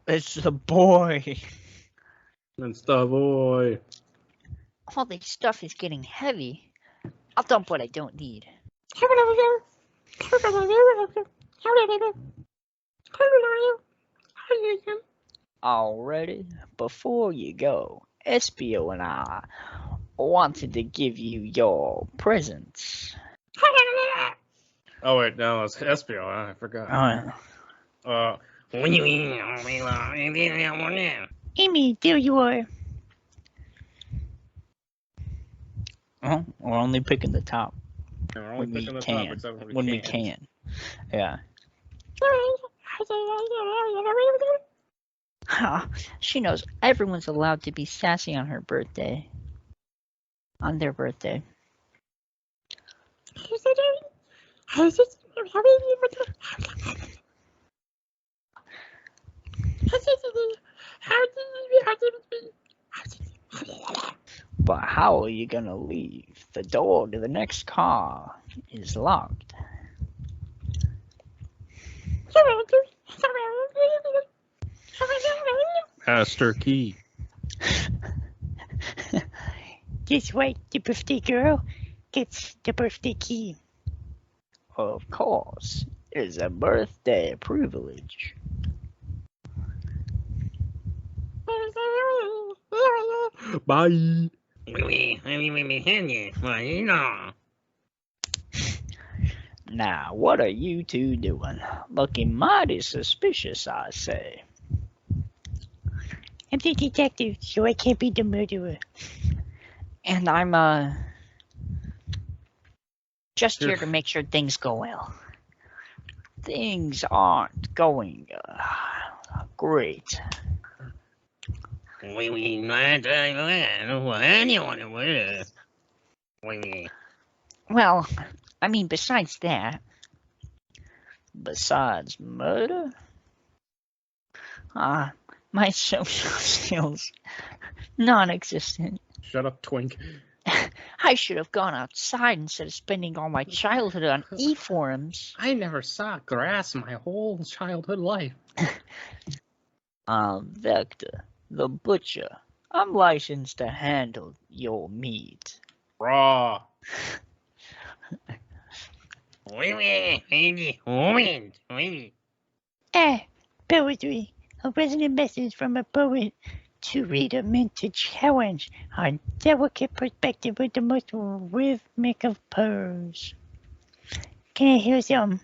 It's the boy. It's the boy. All this stuff is getting heavy. I'll dump what I don't need. Already, before you go, Espio and I wanted to give you your presents. Oh wait, no, it's Espio. I forgot. Amy, there you are. Oh, we're only picking the top. When we can. When we can. Yeah. She knows everyone's allowed to be sassy on her birthday. On their birthday. But how are you gonna leave? The door to the next car is locked. Master Key. Guess what? The birthday girl gets the birthday key. Of course, it's a birthday privilege. Bye. Now, what are you two doing? Looking mighty suspicious, I say. I'm the detective, so I can't be the murderer. And I'm, just here to make sure things go well. Things aren't going, great. Well, I mean, besides that. Besides murder? My social skills, non-existent. Shut up, Twink. I should have gone outside instead of spending all my childhood on e-forums. I never saw grass my whole childhood life. I'm Vector, the butcher. I'm licensed to handle your meat. Raw. Poetry. A resonant message from a poet to reader meant to challenge our delicate perspective with the most rhythmic of purrs. Can I hear some?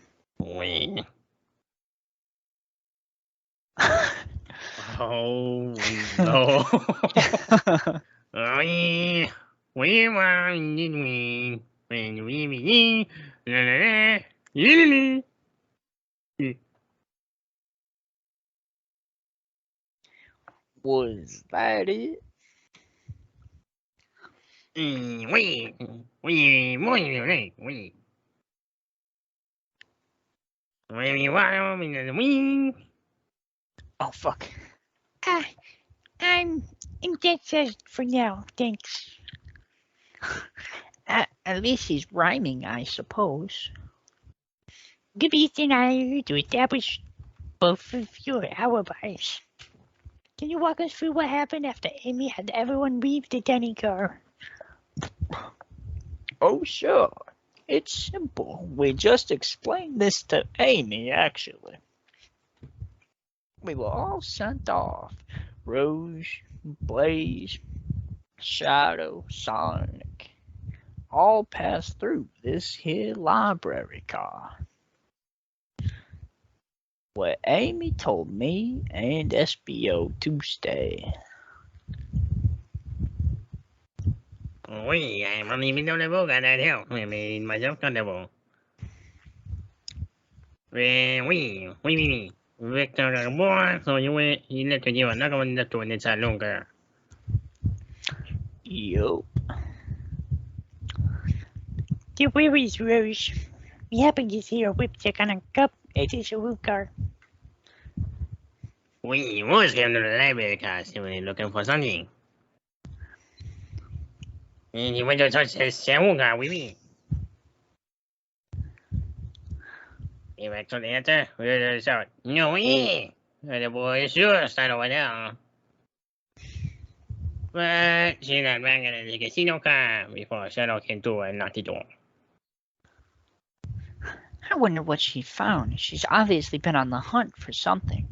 Oh no. Was that it? Oh, fuck. I'm dead set for now, thanks. At least he's rhyming, I suppose. Good reason to establish both of your alibis. Can you walk us through what happened after Amy had everyone leave the dining car? Oh, sure. It's simple. We just explained this to Amy, actually. We were all sent off. Rouge, Blaze, Shadow, Sonic. All passed through this here library car. Where Amy told me and SBO to stay. I'm only middle and I help me myself comfortable. We. Victor boy, so you let you are not going to do it longer. Yup. The worries, Rouge. We happen to see a whip check on a cup. It is a root car. We was going to the library because we were looking for something. And you went to touch his Shamuga with me. You actually answer with a shout. No way! The boy sure stand over there. But she got back in the casino car before Shadow came through and knocked the door. I wonder what she found. She's obviously been on the hunt for something.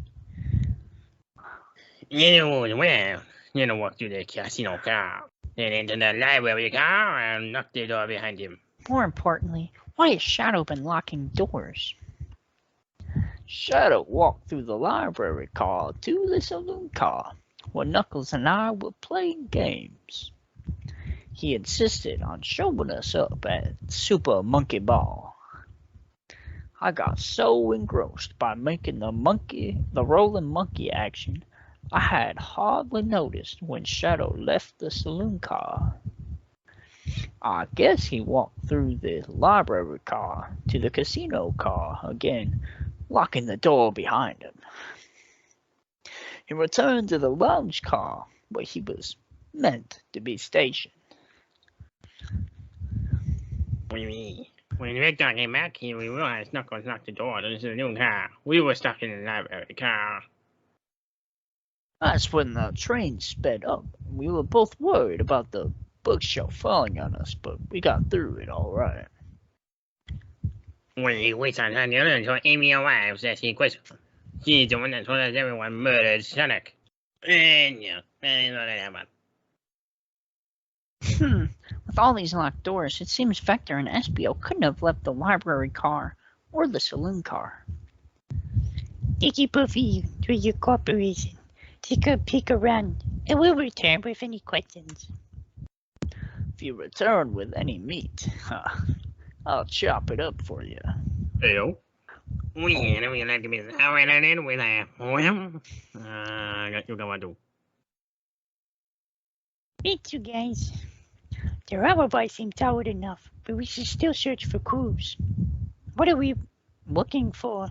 You well, walked through the casino car, then into the library car and knocked the door behind him. More importantly, why has Shadow been locking doors? Shadow walked through the library car to the saloon car, where Knuckles and I were playing games. He insisted on showing us up at Super Monkey Ball. I got so engrossed by making the rolling monkey action, I had hardly noticed when Shadow left the saloon car. I guess he walked through the library car to the casino car again, locking the door behind him. He returned to the lounge car where he was meant to be stationed. When Victor came back, we realized Knuckles knocked the door to the saloon car. We were stuck in the library car. That's when the train sped up. We were both worried about the bookshelf falling on us, but we got through it all right. When he waits on her until Amy arrives as he quits. She's the one that told us everyone murdered Sonic. And yeah, that's what happened. With all these locked doors, it seems Vector and Espio couldn't have left the library car or the saloon car. Thank you both of you for your cooperation. Take a peek around, and we'll return with any questions. If you return with any meat, I'll chop it up for you. Hello? We like to be alright with a you can do. Thank you guys. The alibi seems solid enough, but we should still search for clues. What are we looking for?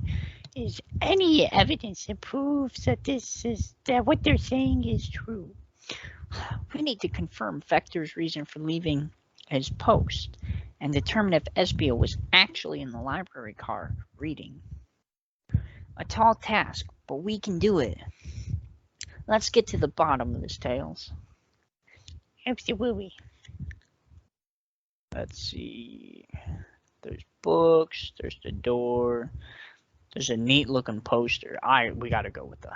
Is any evidence that proves that what they're saying is true? We need to confirm Vector's reason for leaving his post and determine if Espio was actually in the library car reading. A tall task, but we can do it. Let's get to the bottom of this, Tails. Absolutely. Let's see. There's books, there's the door, there's a neat looking poster. We gotta go with the...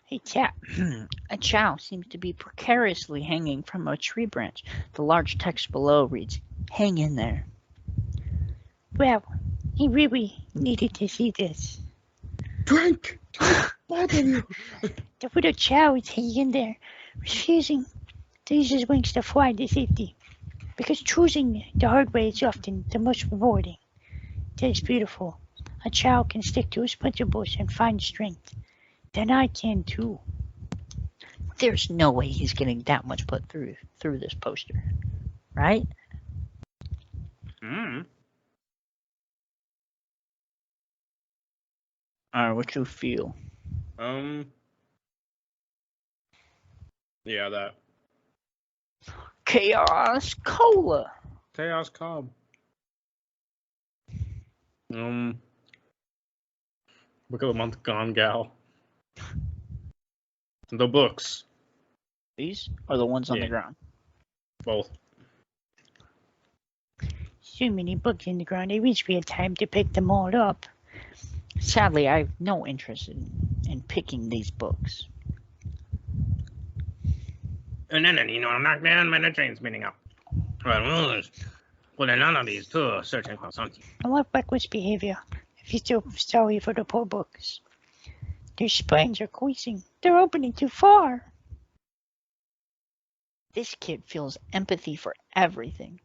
Hey, chap. A chow seems to be precariously hanging from a tree branch. The large text below reads, "Hang in there." Well, he really needed to see this. Drink! Both of you! The little chow is hanging in there, refusing to use his wings to fly to safety. Because choosing the hard way is often the most rewarding. That is beautiful. A chow can stick to his principles and find strength. Then I can too. There's no way he's getting that much put through this poster, right? Alright, what you feel? Yeah, that. Chaos Cola! Chaos Cobb. Book of the Month Gone Gal. The books. These are the ones on Yeah. the ground. Both. So many books in the ground, I wish we had time to pick them all up. Sadly, I have no interest in picking these books. And then, I'm knocked down by the train spinning up. Well, none of these two are searching for something. I love reckless behavior. I feel so sorry for the poor books. Their spines are creasing. They're opening too far. This kid feels empathy for everything.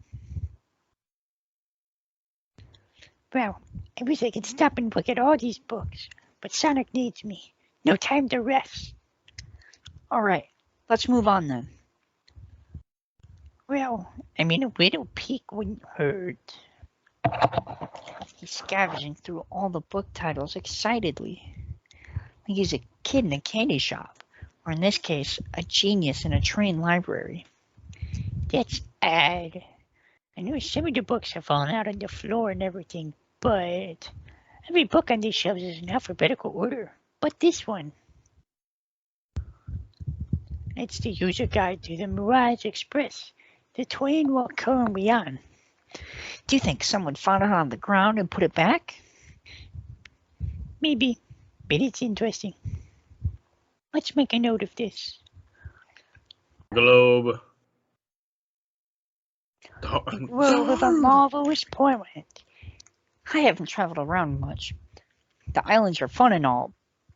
Well, I wish I could stop and look at all these books, but Sonic needs me. No time to rest. Alright, let's move on then. Well, I mean, a little peek wouldn't hurt. He's scavenging through all the book titles excitedly. Like he's a kid in a candy shop, or in this case, a genius in a train library. That's odd. I know some of the books have fallen out on the floor and everything, but every book on these shelves is in alphabetical order. But this one, It's the user guide to the Mirage Express, the train we're currently on. Do you think someone found it on the ground and put it back? Maybe, but it's interesting. Let's make a note of this. Globe. Grove of a marvelous planet. I haven't traveled around much. The islands are fun and all,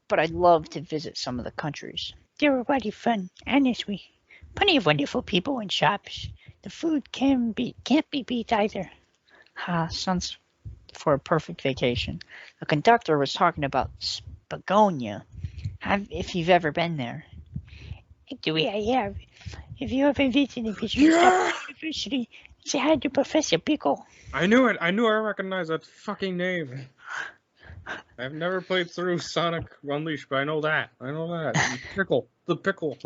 but I'd love to visit some of the countries. They're already fun, honestly. Plenty of wonderful people and shops. The food can't be beat either. Sounds for a perfect vacation. The conductor was talking about Spagonia. If you've ever been there. Actually, I have. If you ever visited Michigan State University, say hi to Professor Pickle. I knew it. I recognized that fucking name. I've never played through Sonic Unleashed, but I know that. Pickle. The pickle.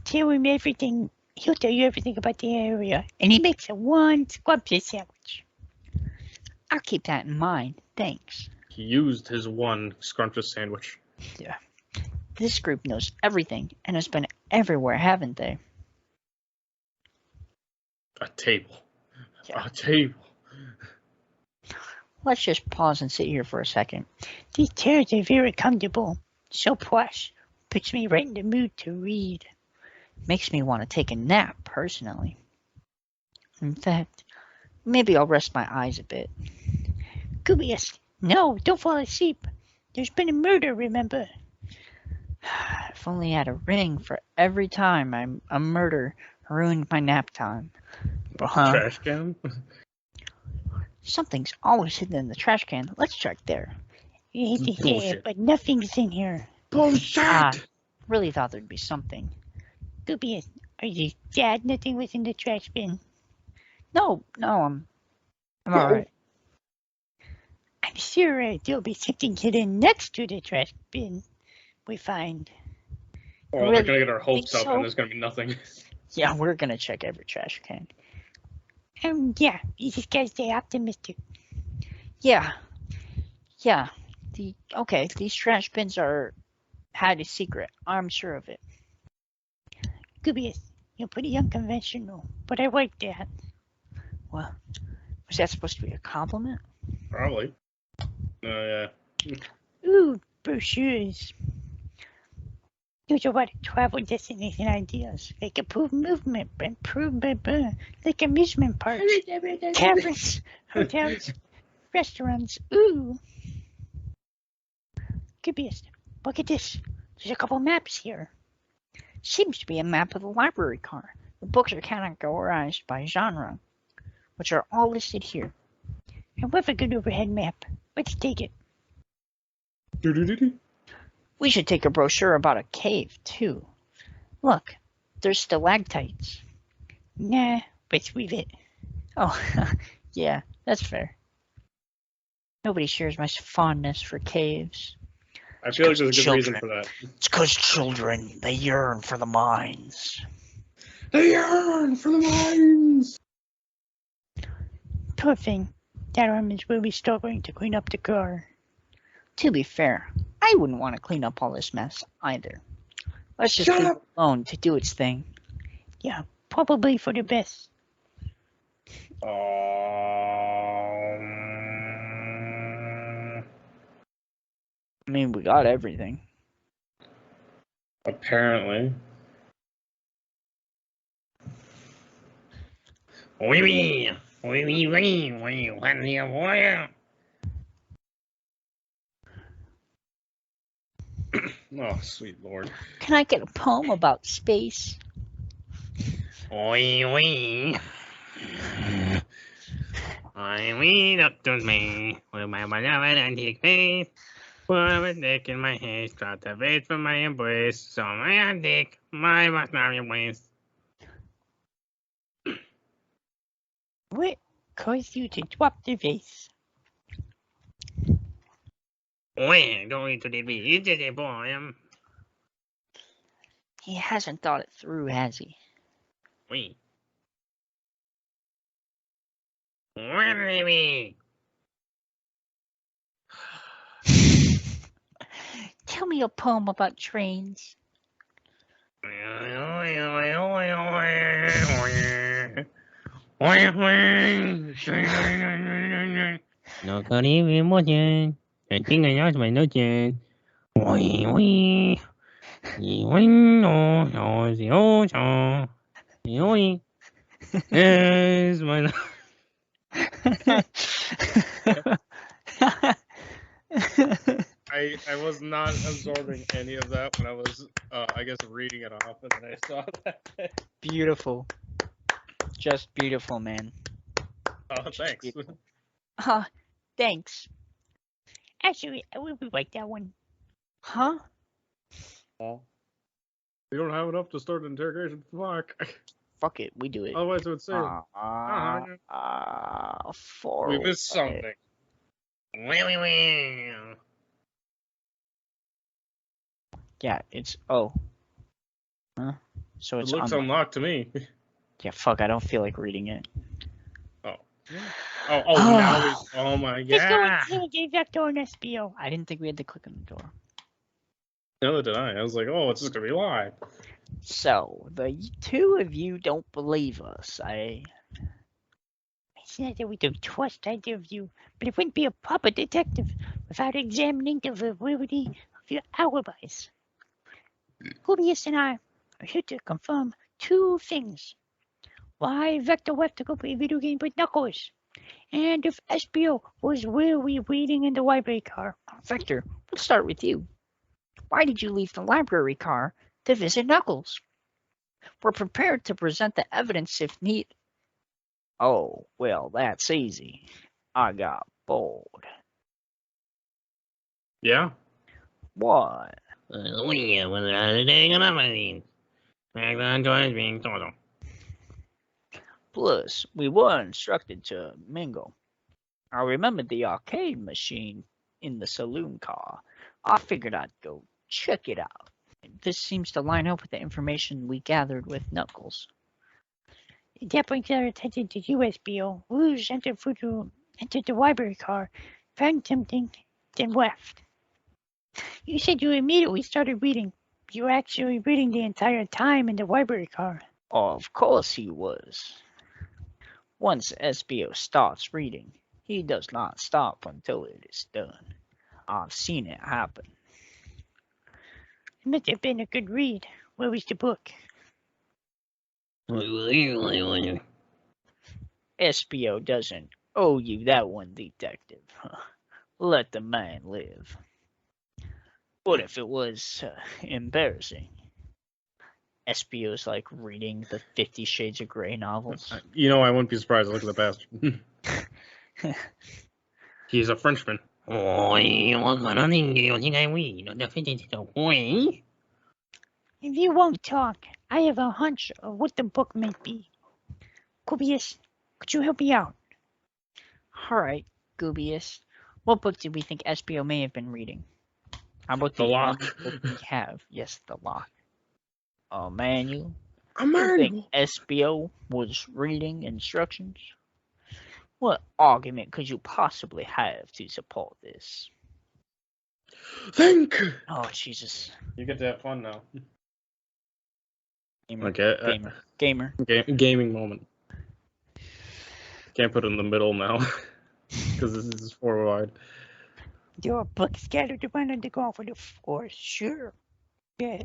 Tell him everything. He'll tell you everything about the area. And he makes a one scrumptious sandwich. I'll keep that in mind. Thanks. He used his one scrumptious sandwich. Yeah. This group knows everything and has been everywhere, haven't they? A table. Yeah. A table. Let's just pause and sit here for a second. These chairs are very comfortable. So plush. Puts me right in the mood to read. Makes me want to take a nap, personally. In fact, maybe I'll rest my eyes a bit. Gubius, no, don't fall asleep. There's been a murder, remember? If only I had a ring for every time a murder ruined my nap time. Trash can? Something's always hidden in the trash can. Let's check there. Yeah, Bullshit. but nothing's in here. Bullshit! Really thought there'd be something. Gubius, are you sad nothing was in the trash bin? No, I'm alright. I'm sure there'll be something hidden next to the trash bin we find. We're Really gonna get our hopes think up so? and there's gonna be nothing. Yeah, we're gonna check every trash can. Yeah, you just gotta stay optimistic. Yeah. These trash bins had a secret. I'm sure of it. Gubius, you're pretty unconventional, but I like that. Well, was that supposed to be a compliment? Probably. Yeah. Ooh, brochures. Those are what travel destination ideas. Like approved movement, like amusement parks, taverns, hotels, restaurants. Ooh. Gubius, look at this. There's a couple maps here. Seems to be a map of the library car. The books are categorized by genre, which are all listed here. I love a good overhead map. Let's take it. We should take a brochure about a cave, too. Look, there's stalactites. Nah, let's leave it. Oh, yeah, that's fair. Nobody shares my fondness for caves. I feel like there's a good reason Children. for that. It's 'cause children, they yearn for the mines. They yearn for the mines! Poor thing. That army's really struggling to clean up the car. To be fair, I wouldn't want to clean up all this mess either. Let's just Shut leave up. it alone to do its thing. Yeah, probably for the best. I mean, we got everything. Apparently. Oui, what do you want? Oh, sweet lord. Can I get a poem about space? Oui. I read up to me with my beloved antique face. Put a dick in my haze, got the face from my embrace. So my antique, my must not embrace. What caused you to drop the vase? When going to the beach, it's just a poem. He hasn't thought it through, has he? Oui. What do you mean? Tell me a poem about trains. No Caribbean motion. I think I lost my notion. Wee wee. Wee no no the ocean. Wee. Yes, my. I was not absorbing any of that when I was, I guess, reading it off, and then I saw that. Beautiful. Just beautiful, man. Oh, thanks. Beautiful. Thanks. Actually, I will rewrite that one. Huh? Well, we don't have enough to start an interrogation. Fuck. Fuck it, we do it. Otherwise, it would say we Forward. missed something. Yeah, it's oh. Huh? So It it's looks unlocked to me. Yeah, fuck, I don't feel like reading it. Oh. Now we. Oh my Let's go god. interrogate Vector and SBO. I didn't think we had to click on the door. Neither did I. I was like, oh, it's just gonna be live. So, the two of you don't believe us. It's not that we don't trust either of you, but it wouldn't be a proper detective without examining the validity of your alibis. Julius and I are here to confirm two things. Why Vector left to go play a video game with Knuckles, and if SBO was really waiting in the library car. Vector, let's start with you. Why did you leave the library car to visit Knuckles? We're prepared to present the evidence if need. Oh, well, that's easy. I got bored. Yeah. What? Plus, we were instructed to mingle. I remembered the arcade machine in the saloon car. I figured I'd go check it out. This seems to line up with the information we gathered with Knuckles. That brings our attention to USBO. Rouge entered the library car, found something, then left. You said you immediately started reading. You were actually reading the entire time in the library car. Of course he was. Once SBO starts reading, he does not stop until it is done. I've seen it happen. It must have been a good read. Where was the book? SBO doesn't owe you that one, detective. Let the man live. What if it was embarrassing? SBO's like reading the 50 Shades of Grey novels. You know, I wouldn't be surprised. Look at the bastard. He's a Frenchman. If you won't talk, I have a hunch of what the book might be. Kubius, could you help me out? Alright, Goobius. What book do we think SBO may have been reading? How about The Lock. book we have? Yes, The Lock. A manual? A You think SBO was reading instructions? What argument could you possibly have to support this? Think. Oh, Jesus. You get to have fun now. Gamer. Okay. Gamer. Gaming moment. Can't put it in the middle now because this is 4 wide. There are books scattered around on the golf on the floor, sure. Yeah.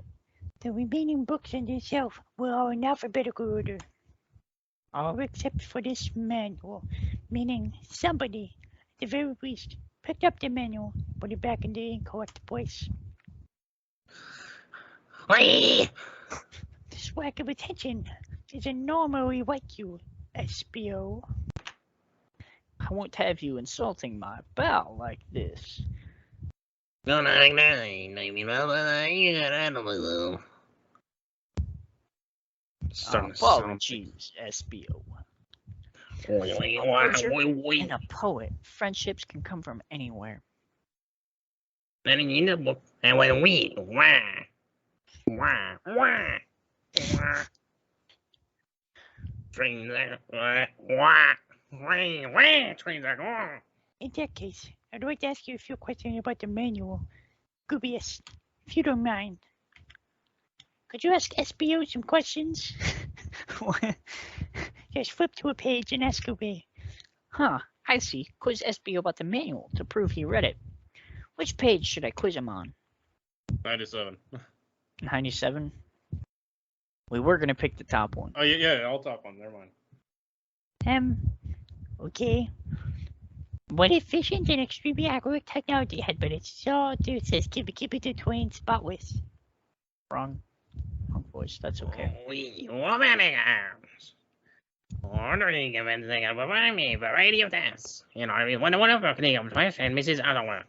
The remaining books on the shelf were all in alphabetical order. All except for this manual, meaning somebody, at the very least, picked up the manual, put it back in the incorrect place. This lack of attention isn't normally like you, SBO. I won't have you insulting my pal like this. Apologies, SBO. And a poet, friendships can come from anywhere. In that case, I'd like to ask you a few questions about the manual. Gubius, if you don't mind. Could you ask SBO some questions? Just flip to a page and ask away. Huh, I see. Quiz SBO about the manual to prove he read it. Which page should I quiz him on? 97. 97? We were going to pick the top one. Oh, yeah, I'll top one. Never mind. Okay. What efficient and extremely accurate technology had but it's all do says keep it to twain spotless. Wrong voice, that's okay. We robotic arms. Ordering events they can provide me a variety of tasks. In order to be wonderful Canadian Place and Mrs. Otherworld.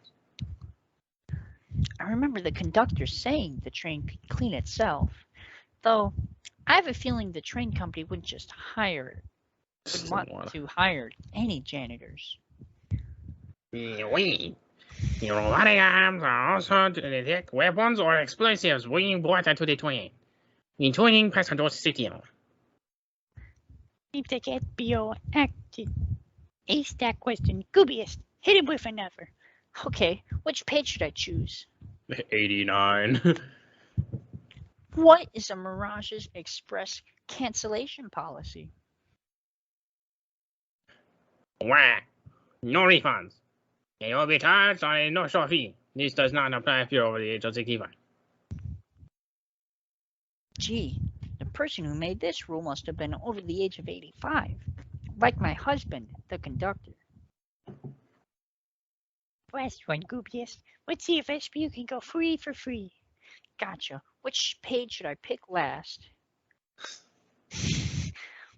I remember the conductor saying the train could clean itself, though I have a feeling the train company wouldn't just want to hire any janitors. We. The robotic arms are also to detect weapons or explosives being brought into the train, including passenger safety. If the SBO acted ace that question, Goobiest, hit him with another. Okay, which page should I choose? 89. What is a Mirage's express cancellation policy? Whack. No refunds. They will be charged on a no-show fee. This does not apply if you're over the age of 65. Gee, the person who made this rule must have been over the age of 85, like my husband, the conductor. Last one, Goobiest. Let's see if SBO can go free for free. Gotcha. Which page should I pick last?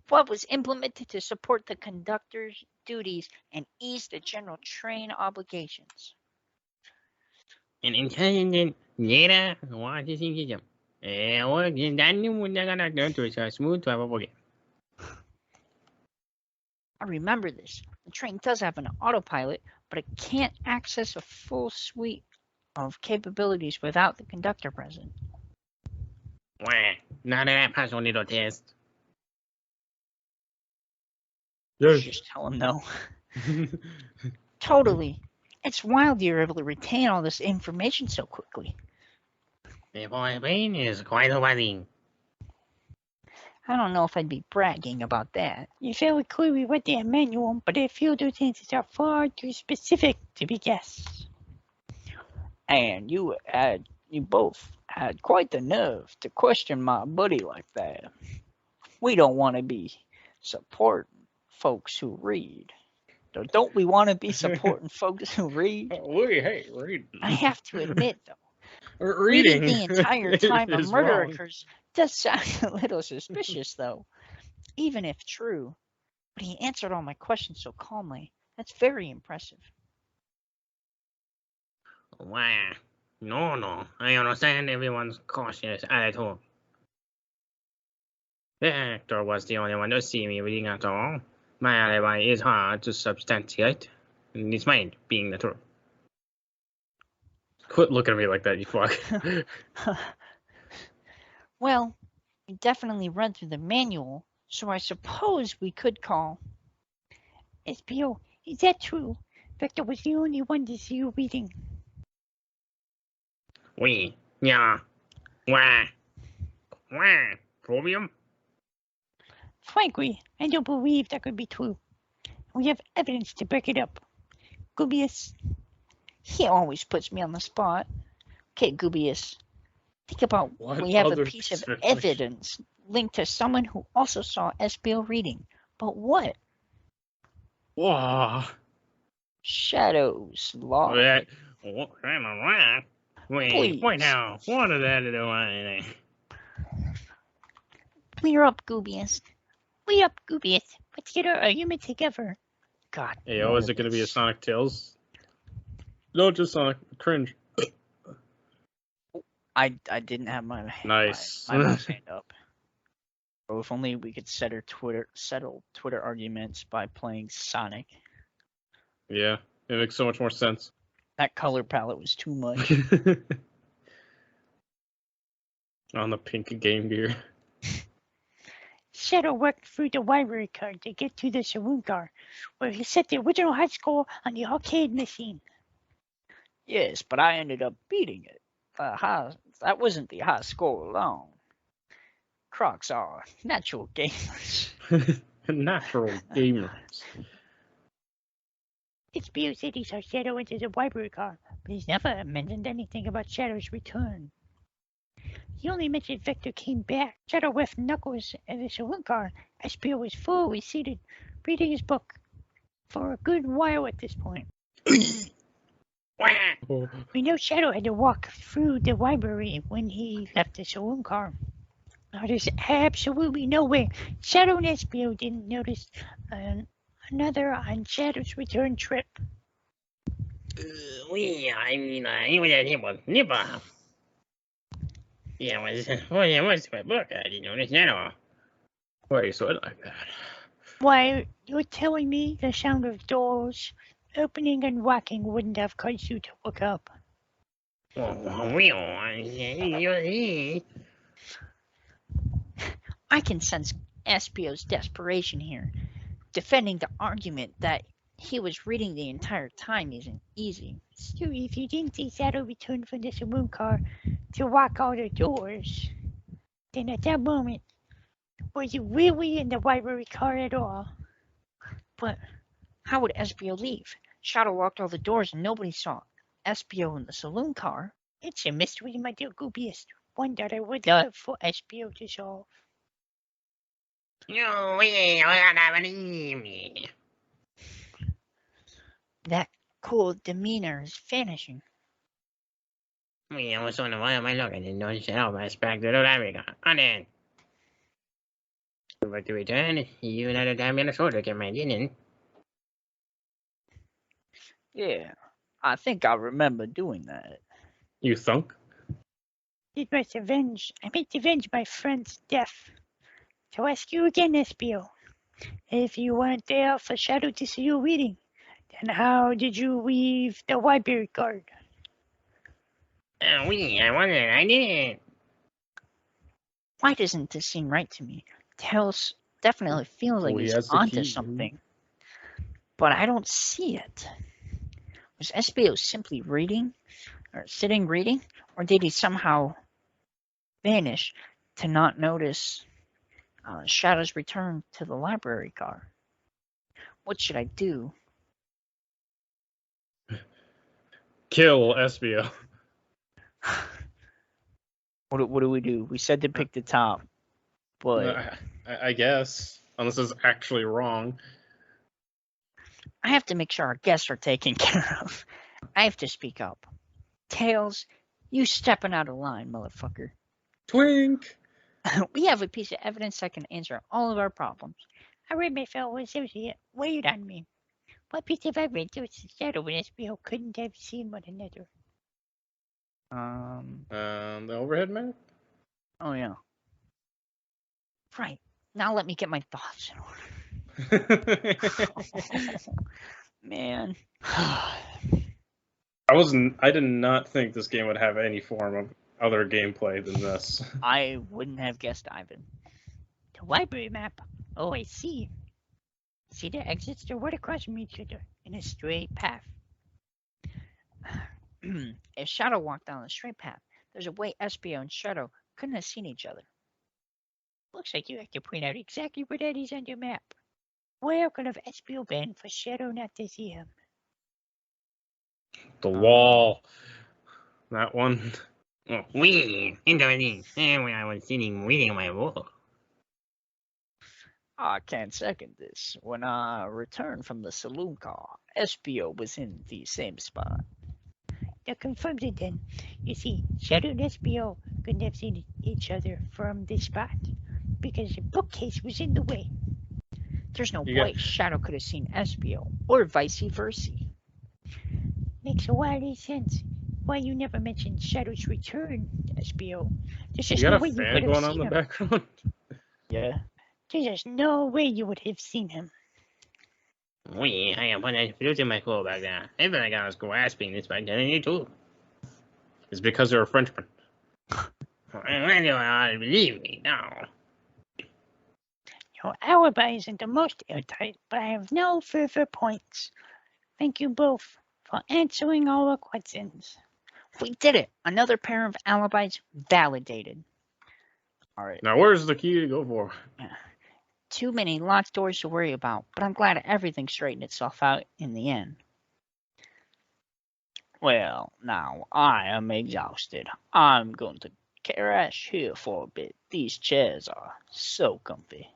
What was implemented to support the conductor's duties and ease the general train obligations? An intelligent data processing system. Working tandem with the conductor to ensure smooth travel again. I remember this. The train does have an autopilot, but it can't access a full suite of capabilities without the conductor present. Whack. Not that personal little test. Just tell him no. Totally. It's wild you're able to retain all this information so quickly. The boy brain is quite amazing. I don't know if I'd be bragging about that. You fairly clearly read the manual, but I feel those answers are far too specific to be guessed. And you both had quite the nerve to question my buddy like that. We don't want to be supporting folks who read. Don't we want to be supporting folks who read? Hey, read. I have to admit, though, Reading the entire time a is murder wrong. occurs does sound a little suspicious, though, even if true. But he answered all my questions so calmly. That's very impressive. Whack. No. I understand everyone's cautious attitude. The actor was the only one to see me reading at all. My alibi is hard to substantiate, and it's mine being the truth. Quit looking at me like that, you fuck. Well, we definitely read through the manual, so I suppose we could call. SBO, is that true? Victor was the only one to see you reading. Yeah. Whack. Probium? Frankly, I don't believe that could be true. We have evidence to back it up. Goobius, he always puts me on the spot. Okay, Goobius, think about What we have a other piece of piece of evidence linked to someone who also saw SBO reading. But what? Whoa. Shadows, law. That, Wait now. What did that do anything? Clear up, Goobius. Clear up, Goobius. Let's get our argument together. God. hey, is it going to be a Sonic Tales? No, just Sonic. Cringe. I didn't have my Nice. my mouse hand up. Oh, if only we could settle Twitter arguments by playing Sonic. Yeah, it makes so much more sense. That color palette was too much. On the pink Game Gear. Shadow worked through the library card to get to the saloon car, where he set the original high score on the arcade machine. Yes, but I ended up beating it. That wasn't the high score alone. Crocs are natural gamers. Natural gamers. HBO said he saw Shadow into the library car, but he's never mentioned anything about Shadow's return. He only mentioned Victor came back. Shadow left Knuckles in the saloon car. HBO was fully seated, reading his book for a good while at this point. Oh, We know Shadow had to walk through the library when he left the saloon car. Now, there's absolutely no way Shadow and HBO didn't notice another on Shadow's return trip. I mean, he was at him with nipper. Yeah, what's my book? I didn't notice that all. why you said it like that? Why, you're telling me the sound of doors opening and locking wouldn't have caused you to look up? I can sense Espio's desperation here. Defending the argument that he was reading the entire time isn't easy. Still, if you didn't see Shadow return from the saloon car to lock all the doors, then at that moment, were you really in the library car at all? But how would Espio leave? Shadow locked all the doors and nobody saw Espio in the saloon car. It's a mystery, my dear Goobiest. One that I would love for HBO to solve. That cool demeanor is vanishing. I was on the why am I looking and don't show my back to the America. And then but to return, you another time in a soldier came in, didn't? Yeah, I think I remember doing that. You thunk? It was avenge. I meant to avenge my friend's death. To ask you again, Espio, if you weren't there for Shadow to see you reading, then how did you leave the library guard? I wonder, I didn't. Why doesn't this seem right to me? Tails definitely feels like Well, he he's has the onto key. something, but I don't see it. Was Espio simply reading, or sitting reading, or did he somehow vanish to not notice Shadow's return to the library car? What should I do? Kill Espio. What do we do? We said to pick the top, but I guess. Unless it's actually wrong. I have to make sure our guests are taken care of. I have to speak up. Tails, you stepping out of line, motherfucker. Twink! We have a piece of evidence that can answer all of our problems. I read my fellow associate wait on me. What piece of evidence was the Shadow and Espio couldn't have seen one another? The overhead map? Oh yeah. Right. Now let me get my thoughts in order. Man. I did not think this game would have any form of other gameplay than this. I wouldn't have guessed Ivan. The library map. Oh, I see. See the exits? They're right across from each other in a straight path. If Shadow walked down the straight path, there's a way Espio and Shadow couldn't have seen each other. Looks like you have to point out exactly where that is on your map. Where could have Espio been for Shadow not to see him? The wall. That one. Interesting. And when I was sitting reading my book. I can't second this. When I returned from the saloon car, Espio was in the same spot. That confirms it then. You see, Shadow and Espio couldn't have seen each other from this spot because the bookcase was in the way. There's no You way got- Shadow could have seen Espio, or vice versa. Makes a lot of sense. Why you never mentioned Shadow's return, Espio? There's You just got no a way you fan could have going on seen in the him. background? Yeah. There's just no way you would have seen him. I am putting that fruit in my coat back there. I feel like I was grasping this by telling you too. It's because you're a Frenchman. When do I believe me now? Your alibi isn't the most airtight, but I have no further points. Thank you both for answering all our questions. We did it! Another pair of alibis validated. Alright. Now, where's the key to go for? Too many locked doors to worry about, but I'm glad everything straightened itself out in the end. Well, now I am exhausted. I'm going to crash here for a bit. These chairs are so comfy.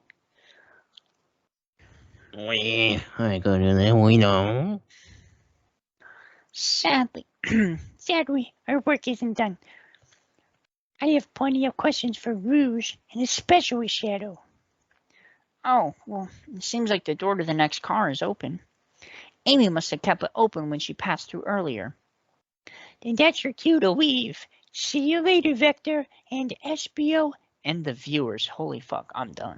I go to the window. Sadly, our work isn't done. I have plenty of questions for Rouge, and especially Shadow. Oh, well, it seems like the door to the next car is open. Amy must have kept it open when she passed through earlier. Then that's your cue to leave. See you later, Vector and SBO. And the viewers, holy fuck, I'm done.